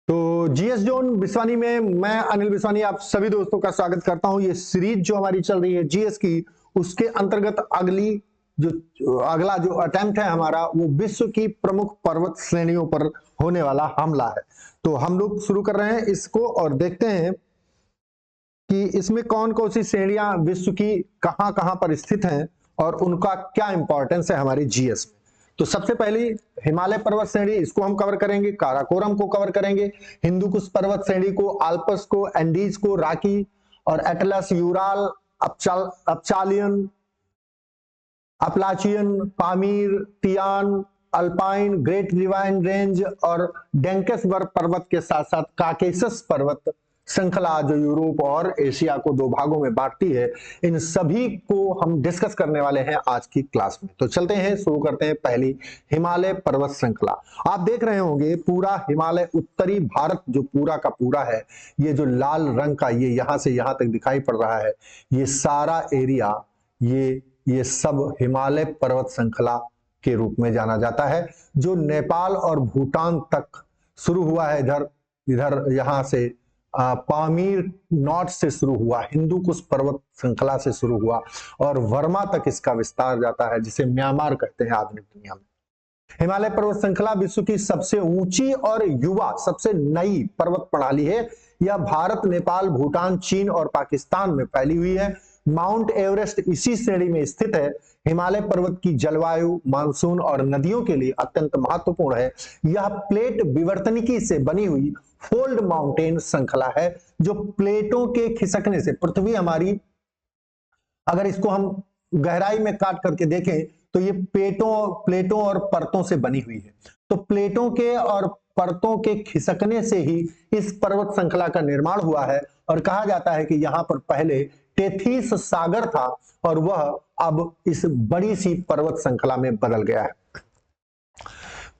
तो GS zone Biswani में मैं अनिल बिस्वानी आप सभी दोस्तों का स्वागत करता हूं। ये सीरीज जो हमारी चल रही है जीएस की, उसके अंतर्गत अगला जो अटेम्प्ट है हमारा, वो विश्व की प्रमुख पर्वत श्रेणियों पर होने वाला हमला है। तो हम लोग शुरू कर रहे हैं इसको और देखते हैं कि इसमें कौन कौन सी श्रेणियां विश्व की कहां कहां पर स्थित हैं और उनका क्या इंपॉर्टेंस है हमारी जीएस में। तो सबसे पहली हिमालय पर्वत श्रेणी, इसको हम कवर करेंगे। काराकोरम को कवर करेंगे, हिंदू कुश पर्वत श्रेणी को, आल्प्स को, एंडीज को, राकी और Atlas, Ural, Appalachian, Appalachian, Pamir, Tian, Alpine, great रिवाइन रेंज और डेंकेसबर्ग पर्वत के साथ साथ काकेशस पर्वत श्रृंखला जो यूरोप और एशिया को दो भागों में बांटती है। इन सभी को हम डिस्कस करने वाले हैं आज की क्लास में। तो चलते हैं, शुरू करते हैं पहली हिमालय पर्वत श्रृंखला। आप देख रहे होंगे पूरा हिमालय, उत्तरी भारत जो पूरा का पूरा है, ये जो लाल रंग का ये यहां से यहां तक दिखाई पड़ रहा है, ये सारा एरिया ये सब हिमालय पर्वत श्रृंखला के रूप में जाना जाता है, जो नेपाल और भूटान तक शुरू हुआ है। इधर इधर यहां से पामीर नॉर्थ से शुरू हुआ, हिंदू कुश पर्वत श्रृंखला से शुरू हुआ और वर्मा तक इसका विस्तार जाता है, जिसे म्यांमार कहते हैं आधुनिक दुनिया में। हिमालय पर्वत श्रृंखला विश्व की सबसे ऊंची और युवा सबसे नई पर्वत प्रणाली है। यह भारत, नेपाल, भूटान, चीन और पाकिस्तान में फैली हुई है। माउंट एवरेस्ट इसी श्रेणी में स्थित है। हिमालय पर्वत की जलवायु, मानसून और नदियों के लिए अत्यंत महत्वपूर्ण है। यह प्लेट विवर्तनिकी से बनी हुई फोल्ड माउंटेन श्रृंखला है, जो प्लेटों के खिसकने से पृथ्वी हमारी, अगर इसको हम गहराई में काट करके देखें तो ये प्लेटों और परतों से बनी हुई है। तो प्लेटों के और परतों के खिसकने से ही इस पर्वत श्रृंखला का निर्माण हुआ है और कहा जाता है कि यहां पर पहले टेथीस सागर था और वह अब इस बड़ी सी पर्वत श्रृंखला में बदल गया है।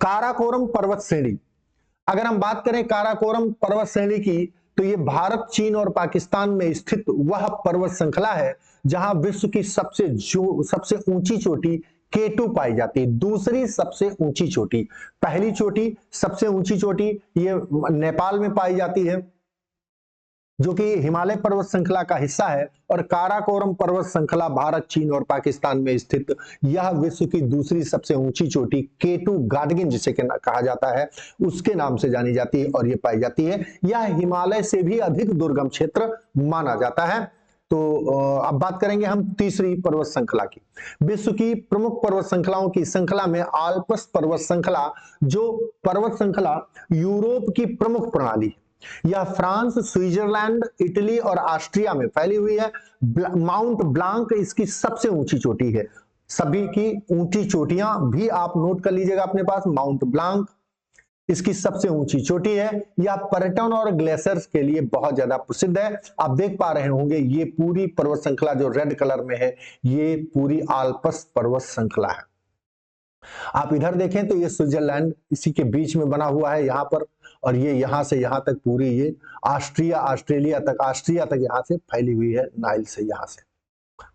काराकोरम पर्वत श्रेणी, अगर हम बात करें काराकोरम पर्वत श्रेणी की, तो ये भारत, चीन और पाकिस्तान में स्थित वह पर्वत श्रृंखला है जहां विश्व की सबसे ऊंची चोटी K2 पाई जाती है। दूसरी सबसे ऊंची चोटी, पहली चोटी सबसे ऊंची चोटी ये नेपाल में पाई जाती है, जो कि हिमालय पर्वत श्रृंखला का हिस्सा है। और काराकोरम पर्वत श्रृंखला भारत, चीन और पाकिस्तान में स्थित यह विश्व की दूसरी सबसे ऊंची चोटी K2 गाडगिन जिसे कहा जाता है, उसके नाम से जानी जाती है और यह पाई जाती है। यह हिमालय से भी अधिक दुर्गम क्षेत्र माना जाता है। तो अब बात करेंगे हम तीसरी पर्वत श्रृंखला की। विश्व की प्रमुख पर्वत श्रृंखलाओं की श्रृंखला में आल्प्स पर्वत श्रृंखला, जो पर्वत श्रृंखला यूरोप की प्रमुख प्रणाली है। यह फ्रांस, स्विट्जरलैंड, इटली और ऑस्ट्रिया में फैली हुई है। माउंट ब्लांक इसकी सबसे ऊंची चोटी है। सभी की ऊंची चोटियां भी आप नोट कर लीजिएगा अपने पास। माउंट ब्लांक इसकी सबसे ऊंची चोटी है। यह पर्यटन और ग्लेशियर्स के लिए बहुत ज्यादा प्रसिद्ध है। आप देख पा रहे होंगे ये पूरी पर्वत श्रृंखला जो रेड कलर में है, ये पूरी आल्प्स पर्वत श्रृंखला है। आप इधर देखें तो ये स्विट्जरलैंड इसी के बीच में बना हुआ है यहाँ पर, और ये यहां से यहां तक पूरी ये ऑस्ट्रेलिया तक यहां से फैली हुई है, नाइल से यहां से,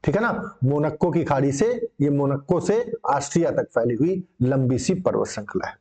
ठीक है ना। मोनक्को की खाड़ी से, ये मोनक्को से ऑस्ट्रिया तक फैली हुई लंबी सी पर्वत श्रृंखला है।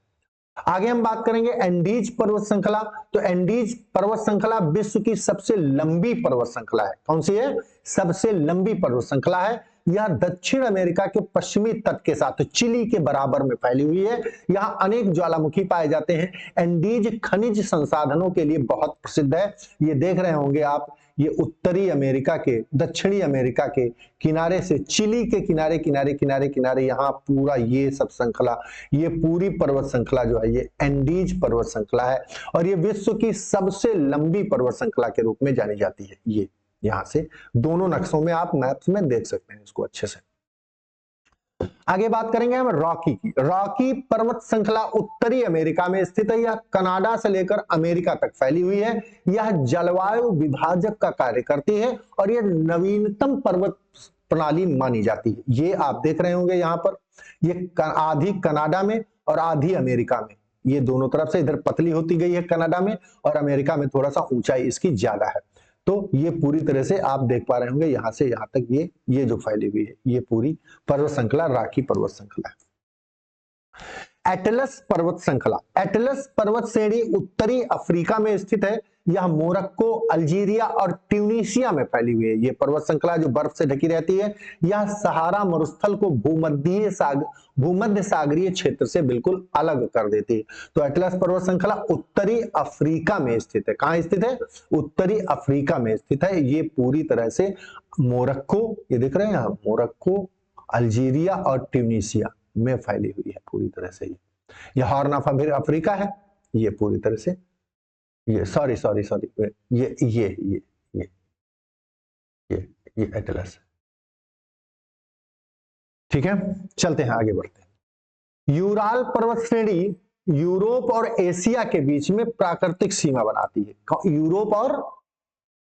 आगे हम बात करेंगे एंडीज पर्वत श्रृंखला। तो एंडीज पर्वत श्रृंखला विश्व की सबसे लंबी पर्वत श्रृंखला है। कौन सी है? सबसे लंबी पर्वत श्रृंखला है। यह दक्षिण अमेरिका के पश्चिमी तट के साथ चिली के बराबर में फैली हुई है। यहां अनेक ज्वालामुखी पाए जाते हैं। एंडीज खनिज संसाधनों के लिए बहुत प्रसिद्ध है। ये देख रहे होंगे आप, ये उत्तरी अमेरिका के, दक्षिणी अमेरिका के किनारे से चिली के किनारे किनारे किनारे किनारे यहाँ पूरा ये सब श्रृंखला, ये पूरी पर्वत श्रृंखला जो है ये एंडीज पर्वत श्रृंखला है और ये विश्व की सबसे लंबी पर्वत श्रृंखला के रूप में जानी जाती है। ये यहां से दोनों नक्शों में आप मैप्स में देख सकते हैं इसको अच्छे से। आगे बात करेंगे हम रॉकी की। रॉकी पर्वत श्रृंखला उत्तरी अमेरिका में स्थित है। यह कनाडा से लेकर अमेरिका तक फैली हुई है। यह जलवायु विभाजक का कार्य करती है और यह नवीनतम पर्वत प्रणाली मानी जाती है। ये आप देख रहे होंगे यहाँ पर, ये आधी कनाडा में और आधी अमेरिका में, ये दोनों तरफ से इधर पतली होती गई है कनाडा में, और अमेरिका में थोड़ा सा ऊंचाई इसकी ज्यादा है। तो ये पूरी तरह से आप देख पा रहे होंगे यहां से यहां तक ये जो फैली हुई है, ये पूरी पर्वत श्रृंखला रॉकी पर्वत श्रृंखला है। एटलस पर्वत श्रृंखला। एटलस पर्वत श्रेणी उत्तरी अफ्रीका में स्थित है। यह मोरक्को, अल्जीरिया और ट्यूनीशिया में फैली हुई है। यह पर्वत श्रृंखला जो बर्फ से ढकी रहती है, यह सहारा मरुस्थल को भूमध्य सागरीय क्षेत्र से बिल्कुल अलग कर देती है। तो एटलस पर्वत श्रृंखला उत्तरी अफ्रीका में स्थित है। कहां स्थित है? उत्तरी अफ्रीका में स्थित है। ये पूरी तरह से मोरक्को, ये देख रहे हैं यहां, मोरक्को, अल्जीरिया और ट्यूनीशिया में फैली हुई है पूरी तरह से। ये हॉर्न ऑफ अफ्रीका है। ये पूरी तरह से ये सॉरी ये एटलस। ठीक है, चलते हैं आगे बढ़ते हैं। यूराल पर्वत श्रेणी यूरोप और एशिया के बीच में प्राकृतिक सीमा बनाती है। यूरोप और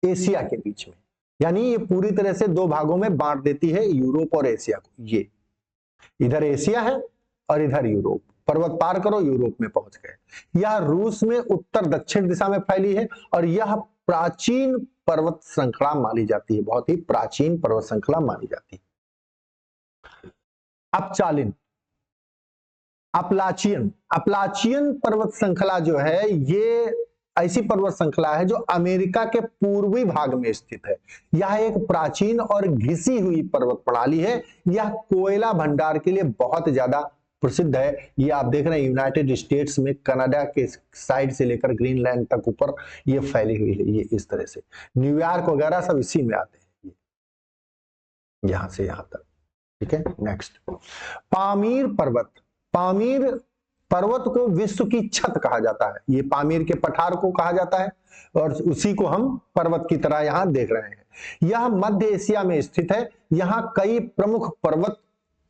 एशिया के बीच में, यानी ये पूरी तरह से दो भागों में बांट देती है यूरोप और एशिया को। ये इधर एशिया है और इधर यूरोप। पर्वत पार करो, यूरोप में पहुंच गए। यह रूस में उत्तर दक्षिण दिशा में फैली है और यह प्राचीन पर्वत श्रृंखला मानी जाती है। बहुत ही प्राचीन पर्वत श्रृंखला मानी जाती है। अपचालिन, अपलाचियन पर्वत श्रृंखला जो है, ये ऐसी पर्वत श्रृंखला है जो अमेरिका के पूर्वी भाग में स्थित है। यह एक प्राचीन और घिसी हुई पर्वत प्रणाली है। यह कोयला भंडार के लिए बहुत ज्यादा प्रसिद्ध है। ये आप देख रहे हैं यूनाइटेड स्टेट्स में, कनाडा के साइड से लेकर ग्रीनलैंड तक ऊपर ये फैली हुई है। ये इस तरह से न्यूयॉर्क वगैरह सब इसी में आते हैं, यहां से यहां तक। ठीक है, नेक्स्ट पामीर पर्वत। पामीर पर्वत को विश्व की छत कहा जाता है। ये पामीर के पठार को कहा जाता है और उसी को हम पर्वत की तरह यहां देख रहे हैं। यह मध्य एशिया में स्थित है। यहां कई प्रमुख पर्वत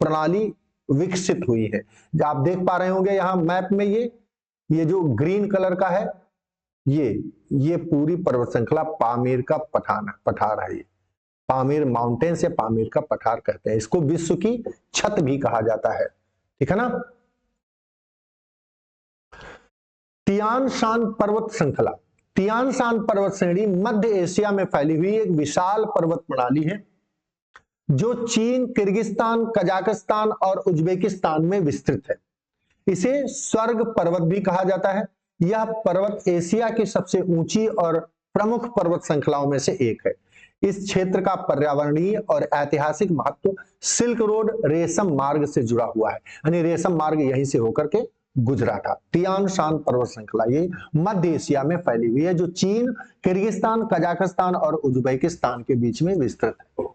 प्रणाली विकसित हुई है। आप देख पा रहे होंगे यहां मैप में, ये जो ग्रीन कलर का है, ये पूरी पर्वत श्रृंखला पामीर का पठार है। ये पामीर माउंटेन्स या पामीर का पठार कहते हैं। इसको विश्व की छत भी कहा जाता है। ठीक है ना। तियान शान पर्वत श्रृंखला। तियान शान पर्वत श्रेणी मध्य एशिया में फैली हुई एक विशाल पर्वत प्रणाली है जो चीन, किर्गिस्तान, कजाकिस्तान और उज्बेकिस्तान में विस्तृत है। इसे स्वर्ग पर्वत भी कहा जाता है। यह पर्वत एशिया की सबसे ऊंची और प्रमुख पर्वत श्रृंखलाओं में से एक है। इस क्षेत्र का पर्यावरणीय और ऐतिहासिक महत्व सिल्क रोड रेशम मार्ग से जुड़ा हुआ है, यानी रेशम मार्ग यहीं से होकर के गुजरा था। तियान शान पर्वत श्रृंखला ये मध्य एशिया में फैली हुई है, जो चीन, किर्गिस्तान, कजाकिस्तान और उज्बेकिस्तान के बीच में विस्तृत है।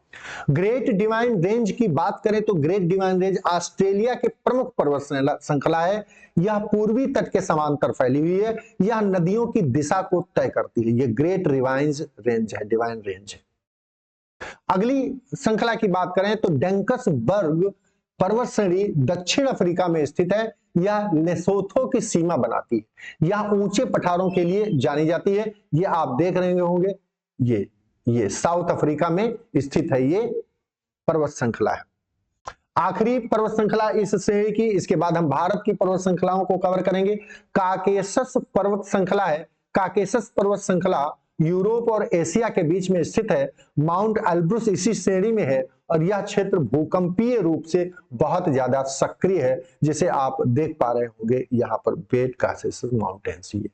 ग्रेट डिवाइन रेंज की बात करें तो ग्रेट डिवाइन रेंज ऑस्ट्रेलिया के प्रमुख पर्वत श्रृंखला है। यह पूर्वी तट के समांतर फैली हुई है। यह नदियों की दिशा को तय करती है। यह ग्रेट डिवाइन रेंज है। अगली श्रृंखला की बात करें तो डेंकसबर्ग पर्वत श्रेणी दक्षिण अफ्रीका में स्थित है। यह लेसोथो की सीमा बनाती है। यह ऊंचे पठारों के लिए जानी जाती है। ये आप देख रहे होंगे, ये साउथ अफ्रीका में स्थित है। ये पर्वत श्रृंखला है। आखिरी पर्वत श्रृंखला इस श्रेणी की, इसके बाद हम भारत की पर्वत श्रृंखलाओं को कवर करेंगे। काकेशस पर्वत श्रृंखला है। काकेशस पर्वत श्रृंखला यूरोप और एशिया के बीच में स्थित है। माउंट एल्ब्रुस इसी श्रेणी में है और यह क्षेत्र भूकंपीय रूप से बहुत ज्यादा सक्रिय है, जिसे आप देख पा रहे होंगे यहाँ पर बेट काकेशस माउंटेन्स। ये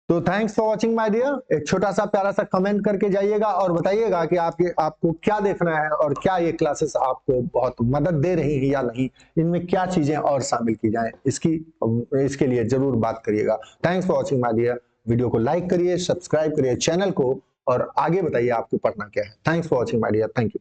तो thanks for watching my dear. एक छोटा सा प्यारा सा कमेंट करके जाइएगा और बताइएगा कि आपको क्या देखना है और क्या ये क्लासेस आपको बहुत मदद दे रही है या नहीं, इनमें क्या चीजें और शामिल की जाएं, इसके लिए जरूर बात करिएगा। Thanks for watching my dear. Video को लाइक करिए, सब्सक्राइब करिए चैनल को और आगे बताइए आपको पढ़ना क्या है। Thanks for watching my dear. Thank you.